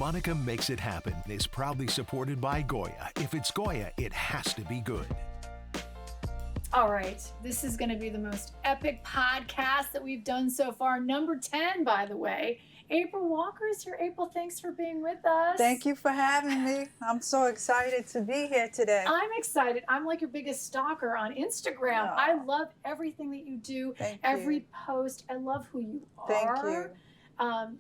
Monica Makes It Happen is proudly supported by Goya. If it's Goya, it has to be good. All right, this is going to be the most epic podcast that we've done so far. Number 10, by the way. April Walker is here. April, thanks for being with us. Thank you for having me. I'm so excited to be here today. I'm excited. I'm like your biggest stalker on Instagram. Oh. I love everything that you do, every you. post. I love who you are. Thank you.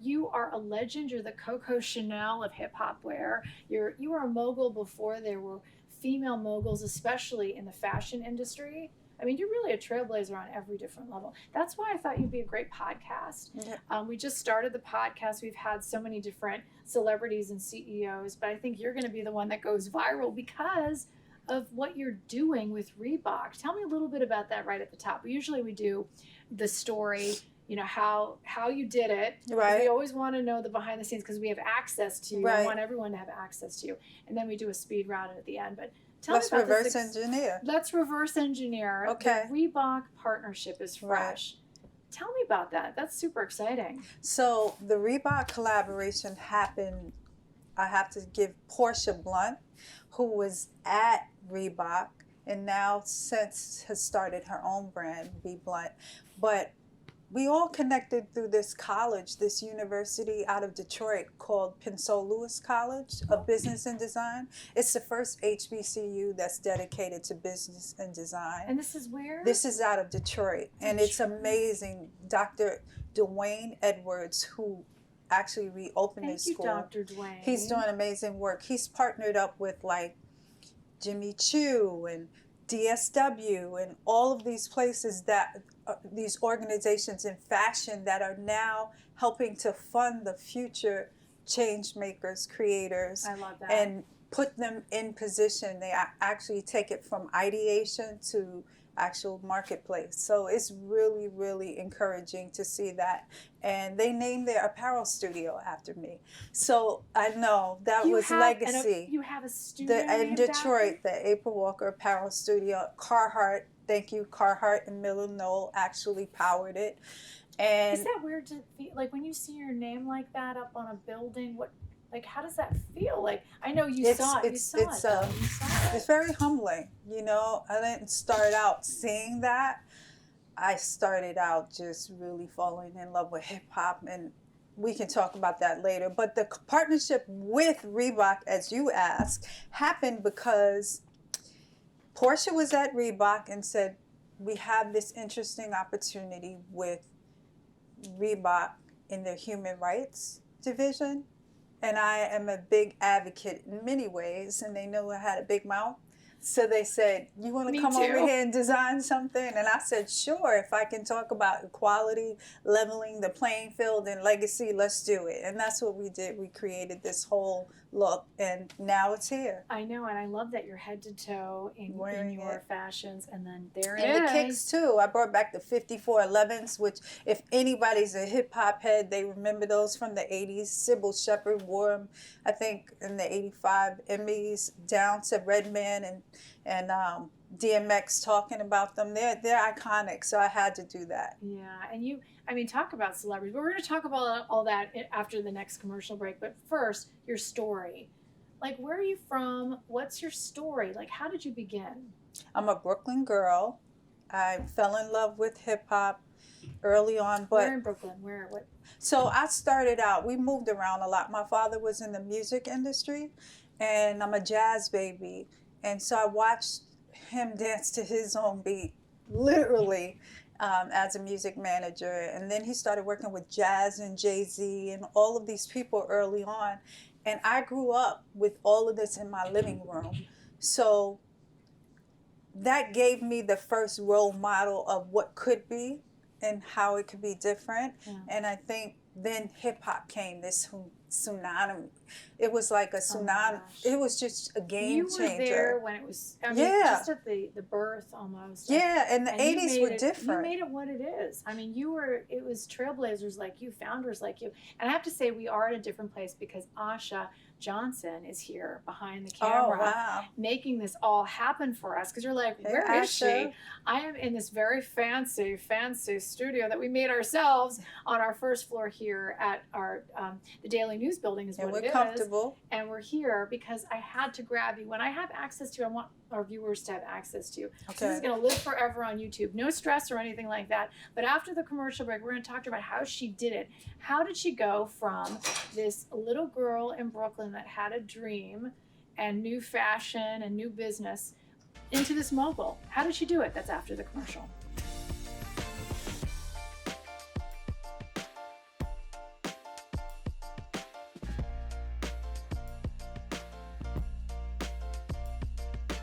You are a legend. You're the Coco Chanel of hip hop wear. You were a mogul before there were female moguls, especially in the fashion industry. I mean, you're really a trailblazer on every different level. That's why I thought you'd be a great podcast. Yeah. We just started the podcast. We've had so many different celebrities and CEOs, but I think you're going to be the one that goes viral because of what you're doing with Reebok. Tell me a little bit about that right at the top. Usually we do the story, you know, how you did it. Right. We always want to know the behind the scenes because we have access to you. Right. I want everyone to have access to you. And then we do a speed round at the end. But Let's reverse engineer. Let's reverse engineer. Okay. The Reebok partnership is fresh. Right. Tell me about that. That's super exciting. So the Reebok collaboration happened, I have to give Portia Blunt, who was at Reebok and now since has started her own brand, Be Blunt. But we all connected through this college, this university out of Detroit called Pensole Lewis College of Business and Design. It's the first HBCU that's dedicated to business and design. And this is where? This is out of Detroit. And it's amazing. Dr. Dwayne Edwards, who actually reopened his school. Thank you, Dr. Dwayne. He's doing amazing work. He's partnered up with like Jimmy Choo and DSW and all of these places that these organizations in fashion that are now helping to fund the future change makers, creators. I love that. And put them in position. They actually take it from ideation to actual marketplace. So it's really, really encouraging to see that. And they named their apparel studio after me. So I know that was legacy. You have a studio in Detroit, the April Walker Apparel Studio. Carhartt, thank you, Carhartt and Miller Knoll actually powered it. And is that weird to feel, like when you see your name like that up on a building, like, how does that feel? Like, I know you saw it. It's very humbling. You know, I didn't start out seeing that. I started out just really falling in love with hip hop, and we can talk about that later. But the partnership with Reebok, as you asked, happened because Portia was at Reebok and said, we have this interesting opportunity with Reebok in their human rights division. And I am a big advocate in many ways, and they know I had a big mouth. So they said, you want to come over here and design something? And I said, sure, if I can talk about equality, leveling the playing field, and legacy, let's do it. And that's what we did. We created this whole look, and now it's here. I know, and I love that you're head to toe in your fashions, and then there it is. And the kicks, too. I brought back the 5411s, which if anybody's a hip-hop head, they remember those from the 80s. Sybil Shepherd wore them, I think, in the 85 Emmys, down to Redman and DMX talking about them. They're iconic, so I had to do that. Yeah, and talk about celebrities. But we're going to talk about all that after the next commercial break. But first, your story. Like, where are you from? What's your story? Like, how did you begin? I'm a Brooklyn girl. I fell in love with hip-hop early on. But where in Brooklyn? What? So I started out, we moved around a lot. My father was in the music industry, and I'm a jazz baby. And so I watched him dance to his own beat, literally, as a music manager. And then he started working with Jazz and Jay-Z and all of these people early on. And I grew up with all of this in my living room. So that gave me the first role model of what could be and how it could be different. Yeah. And I think then hip-hop came, this tsunami. It was like a tsunami. It was just a game changer. You were there when it was, just at the birth almost. Yeah, and the 80s were different. You made it what it is. I mean, it was trailblazers like you, founders like you. And I have to say, we are at a different place because Asha Johnson is here behind the camera, making this all happen for us. Because you're like, where is she? I am in this very fancy studio that we made ourselves on our first floor here here at our the Daily News building is And what we're it is. comfortable. And we're here because I had to grab you. When I have access to, I want our viewers to have access to. Okay. So this is going to live forever on YouTube. No stress or anything like that. But after the commercial break, we're going to talk to her about how she did it. How did she go from this little girl in Brooklyn that had a dream and new fashion and new business into this mogul? How did she do it? That's after the commercial.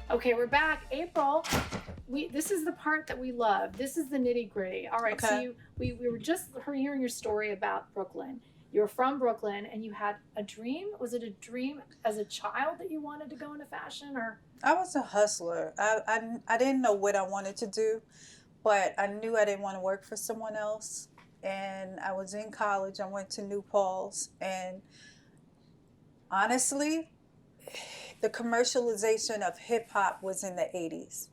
Okay, we're back. April, this is the part that we love. This is the nitty gritty. All right, Okay. so we were just hearing your story about Brooklyn. You're from Brooklyn and you had a dream. Was it a dream as a child that you wanted to go into fashion, or? I was a hustler. I didn't know what I wanted to do, but I knew I didn't want to work for someone else. And I was in college. I went to New Paltz, and honestly, the commercialization of hip hop was in the 80s.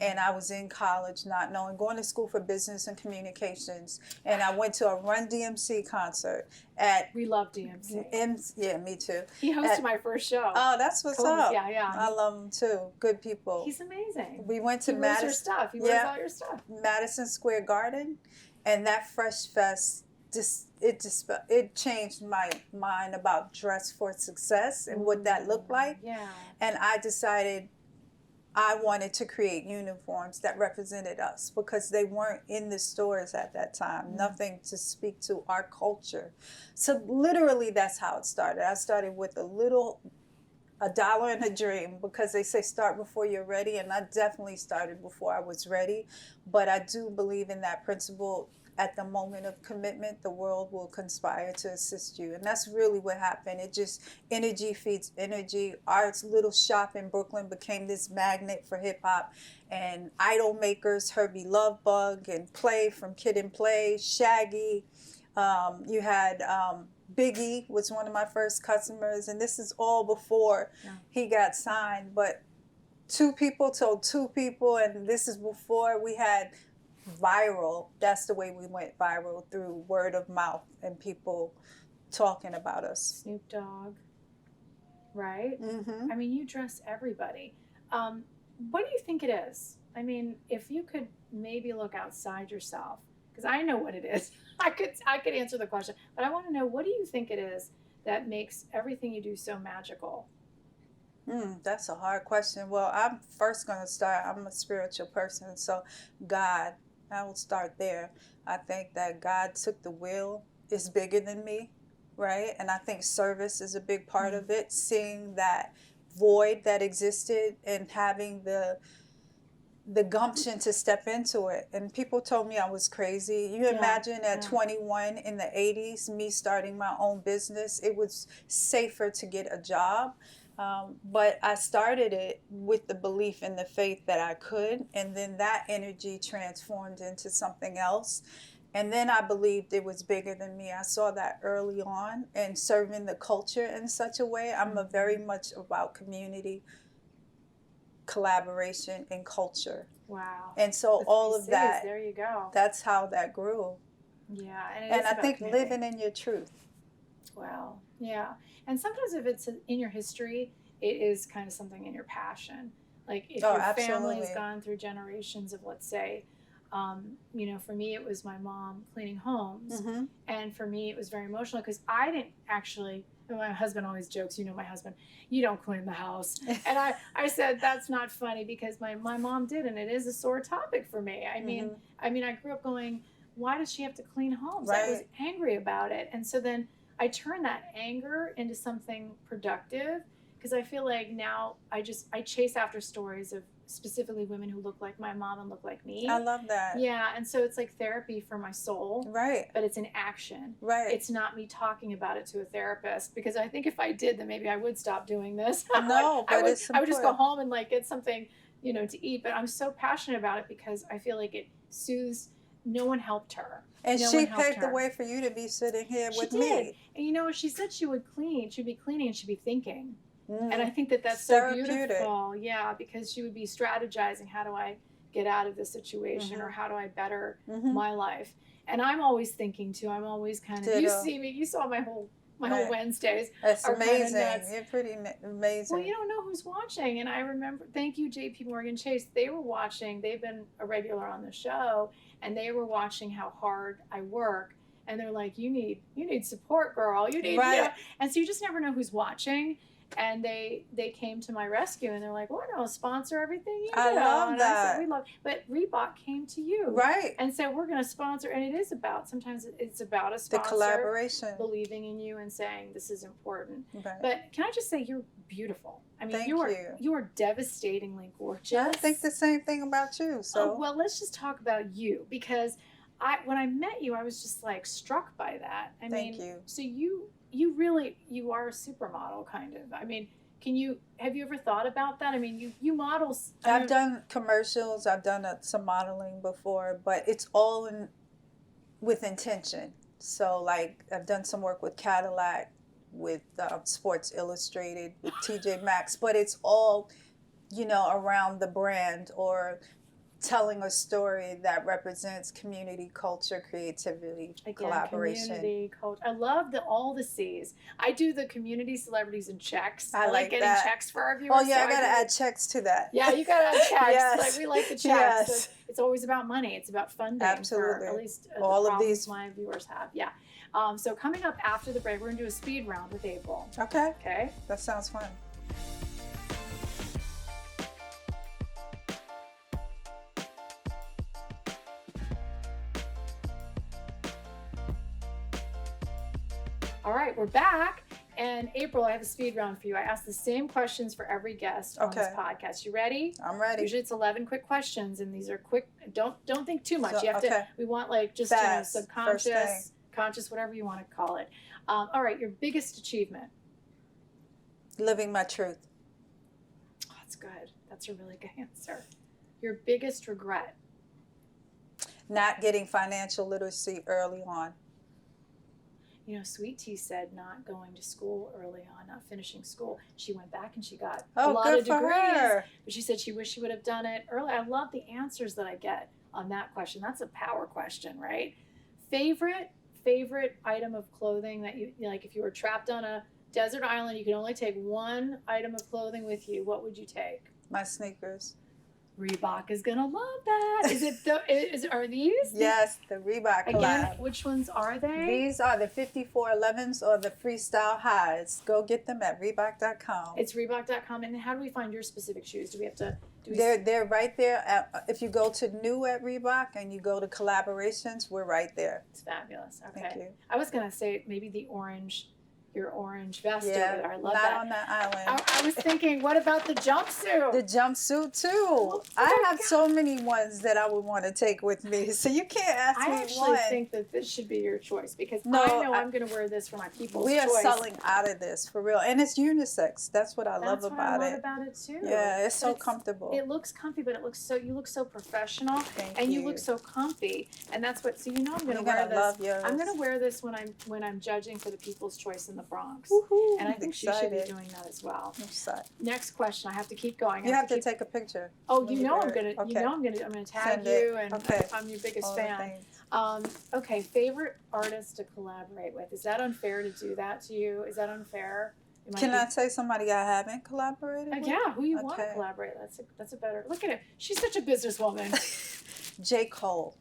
And I was in college not knowing, going to school for business and communications. And I went to a Run DMC concert at... We love DMC. Yeah, me too. He hosted my first show. Oh, that's what's Cool. up. Yeah. I love him too. Good people. He's amazing. We went to He wears your stuff. He wears all your stuff. Madison Square Garden, and that Fresh Fest it changed my mind about dress for success and what that looked like. Yeah. And I decided I wanted to create uniforms that represented us because they weren't in the stores at that time. Nothing to speak to our culture. So literally that's how it started. I started with a dollar and a dream, because they say start before you're ready, and I definitely started before I was ready. But I do believe in that principle. At the moment of commitment, the world will conspire to assist you. And that's really what happened. It just, energy feeds energy. Our little shop in Brooklyn became this magnet for hip hop. And idol makers, Herbie Lovebug and Play from Kid and Play, Shaggy. You had Biggie was one of my first customers. And this is all before he got signed. But two people told two people, and this is before we had viral. That's the way we went viral, through word of mouth and people talking about us. Snoop Dogg, right? Mm-hmm. I mean, you dress everybody. What do you think it is? I mean, if you could maybe look outside yourself, because I know what it is. I could answer the question, but I want to know, what do you think it is that makes everything you do so magical? That's a hard question. Well, I'm first going to start, I'm a spiritual person, so God, I will start there. I think that God took the wheel. It's bigger than me, right? And I think service is a big part of it, seeing that void that existed and having the gumption to step into it. And people told me I was crazy. You imagine at 21 in the 80s, me starting my own business, it was safer to get a job. But I started it with the belief and the faith that I could, and then that energy transformed into something else. And then I believed it was bigger than me. I saw that early on, and serving the culture in such a way. I'm very much about community, collaboration, and culture. Wow. And so The all three of Cs, that, there you go. that's how that grew. Yeah. And I think community. living in your truth. Wow. Yeah. And sometimes if it's in your history, it is kind of something in your passion. Like if your family's gone through generations of, let's say, for me, it was my mom cleaning homes. Mm-hmm. And for me, it was very emotional because I didn't actually, my husband always jokes, my husband, you don't clean the house. And I said, that's not funny, because my mom did, and it is a sore topic for me. I mean, I grew up going, why does she have to clean homes? Right. I was angry about it. And so then I turned that anger into something productive, because I feel like now I chase after stories of specifically women who look like my mom and look like me. I love that. Yeah, and so it's like therapy for my soul. Right. But it's an action. Right. It's not me talking about it to a therapist, because I think if I did, then maybe I would stop doing this. No, but it's I would just go important. home and get something, to eat. But I'm so passionate about it because I feel like it soothes. No one helped her. And No she one helped paved the her. way for you to be sitting here She with did. me. And she said she would clean. She'd be cleaning and she'd be thinking. And I Mm. think that's so Therapeutic. beautiful. Yeah, because she would be strategizing. How do I get out of this situation, or how do I better Mm-hmm. my life? And I'm always thinking too. I'm always kind of. You see me. You saw my whole Right. Wednesdays. That's are kinda amazing. nuts. You're pretty amazing. Well, you don't know who's watching. And I remember, thank you, JP Morgan Chase. They were watching. They've been a regular on the show, and they were watching how hard I work. And they're like, you need support, girl. You need, Right. you know. And so you just never know who's watching. And they came to my rescue, and they're like, we're going to sponsor everything you do. I love and that. I said, we love, but Reebok came to you. Right. And so we're going to sponsor, and it is about, sometimes it's about a The sponsor collaboration. believing in you and saying this is important. Right. But can I just say, you're beautiful. I mean, Thank you you. are devastatingly gorgeous. I think the same thing about you. So Oh, well, let's just talk about you, because when I met you, I was just like struck by that. I Thank mean, you. so you really, you are a supermodel kind of. I mean, have you ever thought about that? I mean, you model. I've done commercials. I've done some modeling before, but it's all with intention. So like I've done some work with Cadillac, with Sports Illustrated, with TJ Maxx, but it's all, around the brand or telling a story that represents community, culture, creativity, collaboration. Community, culture. I love all the C's. I do the community, celebrities, and checks. I like getting that. checks for our viewers. Oh yeah, I gotta add checks to that. Yeah, you gotta add checks. Yes. Like, we like the checks. Yes. So it's always about money. It's about funding. Absolutely. For at least all the of these. my viewers have. Yeah. So coming up after the break, we're gonna do a speed round with April. Okay. Okay. That sounds fun. All right, we're back. And April, I have a speed round for you. I ask the same questions for every guest on this podcast. You ready? I'm ready. Usually it's 11 quick questions, and these are quick. Don't think too much. So, you have to. We want like just fast, subconscious, conscious, whatever you want to call it. All right, your biggest achievement. Living my truth. Oh, that's good. That's a really good answer. Your biggest regret. Not getting financial literacy early on. Sweet Tea said not going to school early on, not finishing school. She went back and she got Oh, a lot good of for degrees. her. But she said she wished she would have done it early. I love the answers that I get on that question. That's a power question, right? Favorite item of clothing that you like, if you were trapped on a desert island, you could only take one item of clothing with you, what would you take? My sneakers. Reebok is gonna love that. Are these? Yes, the Reebok collab. Again, which ones are they? These are the 5411s or the freestyle highs. Go get them at Reebok.com. It's Reebok.com. And how do we find your specific shoes? Do we have to? They're right there. If you go to new at Reebok and you go to collaborations, we're right there. It's fabulous. Okay. Thank you. I was gonna say maybe your orange vest over Yeah, there. I love not that. on that island. I was thinking, what about the jumpsuit? The jumpsuit too. Oh I my have so many ones that I would want to take with me. So you can't ask I me actually one. think that this should be your choice, because No, I know I'm going to wear this for my people's We are choice. selling out of this for real, and it's unisex. That's what I love That's what about I love it. about it too. Yeah, it's so But comfortable. It looks comfy, but you look so professional, Thank and you you. look so comfy, and that's what. So I'm going to You're wear gonna this. love yours. I'm going to wear this when I'm judging for the People's Choice in the Bronx. Woohoo, And I think she should be excited. doing that as well. I'm excited. Next question. I have to keep going. You have to keep- take a picture. Oh, when you know wear I'm it. gonna. Okay. You know I'm gonna tag Send it. you, and Okay. I'm your biggest All the fan. things. Okay, favorite artist to collaborate with. Is that unfair to do that to you? Is that unfair? It might Can be- I say somebody I haven't collaborated with? Yeah, who you want to Okay. collaborate? That's a better. Look at it. She's such a businesswoman. J. Cole.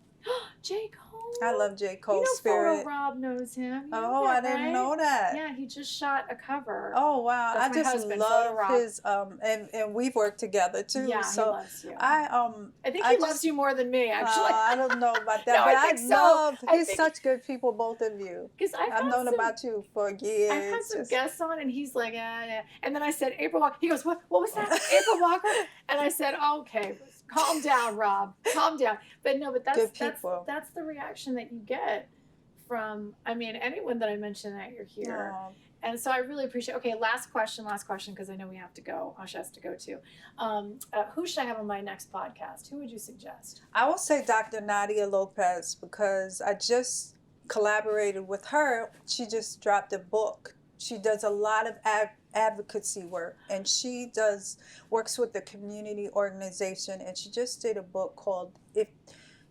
J. Cole. I love J. Cole's You know, spirit. Photo Rob knows him. You know Oh, I that, didn't right? know that. Yeah, he just shot a cover. Oh wow, That's I my just husband, love Photo Rob. his and we've worked together too. Yeah, so he loves you. I think I he loves you more than me, actually. I don't know about that, No, but I I think so. love. I He's think- such good people, both of you. Because I've known about you for years. I've had some Just- guests on, and he's like, yeah. And then I said, April Walker. He goes, what was that? April Walker? And I said, okay, calm down, Rob. Calm down. But no, but Good people. that's the reaction that you get from, anyone that I mention that you're here. Aw. And so I really appreciate. Okay, last question, because I know we have to go. Hush has to go too. Who should I have on my next podcast? Who would you suggest? I will say Dr. Nadia Lopez because I just collaborated with her. She just dropped a book. She does a lot of advocacy work, and she works with the community organization, and she just did a book called If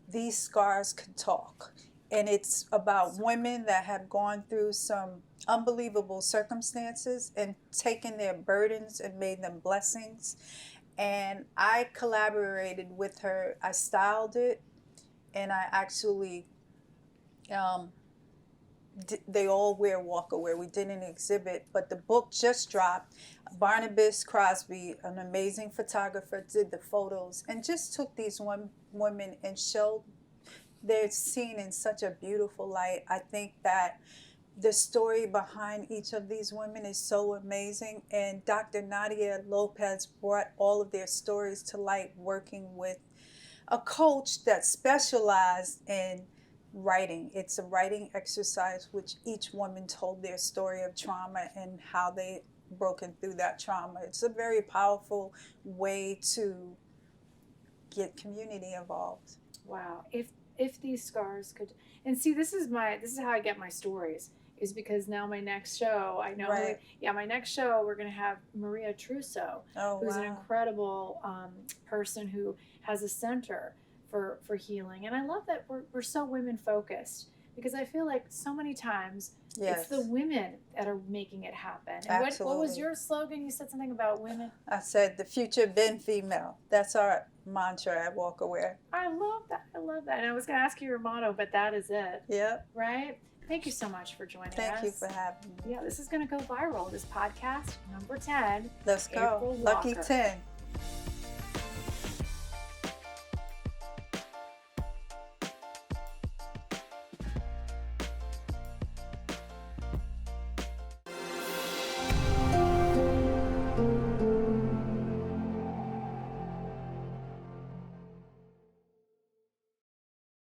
These Scars Could Talk. And it's about women that have gone through some unbelievable circumstances and taken their burdens and made them blessings. And I collaborated with her. I styled it, and I actually, they all wear walker wear. We did an exhibit, but the book just dropped. Barnabas Crosby, an amazing photographer, did the photos and just took these women and showed they're seen in such a beautiful light. I think that the story behind each of these women is so amazing, and Dr. Nadia Lopez brought all of their stories to light working with a coach that specialized in writing. It's a writing exercise which each woman told their story of trauma and how they broken through that trauma. It's a very powerful way to get community involved. Wow. If these scars could, and see, this is how I get my stories, is because now my next show, I know, Right. my next show, we're going to have Maria Trusso, who's an incredible person who has a center for healing. And I love that we're so women focused, because I feel like so many times it's the women that are making it happen. And what was your slogan? You said something about women. I said the future been female. That's our mantra at Walker Wear. I love that. And I was going to ask you your motto, but that is it. Yep. Right? Thank you so much for joining us. Thank you for having me. Yeah, this is going to go viral. This podcast, number 10. Let's go. April Lucky Walker. 10.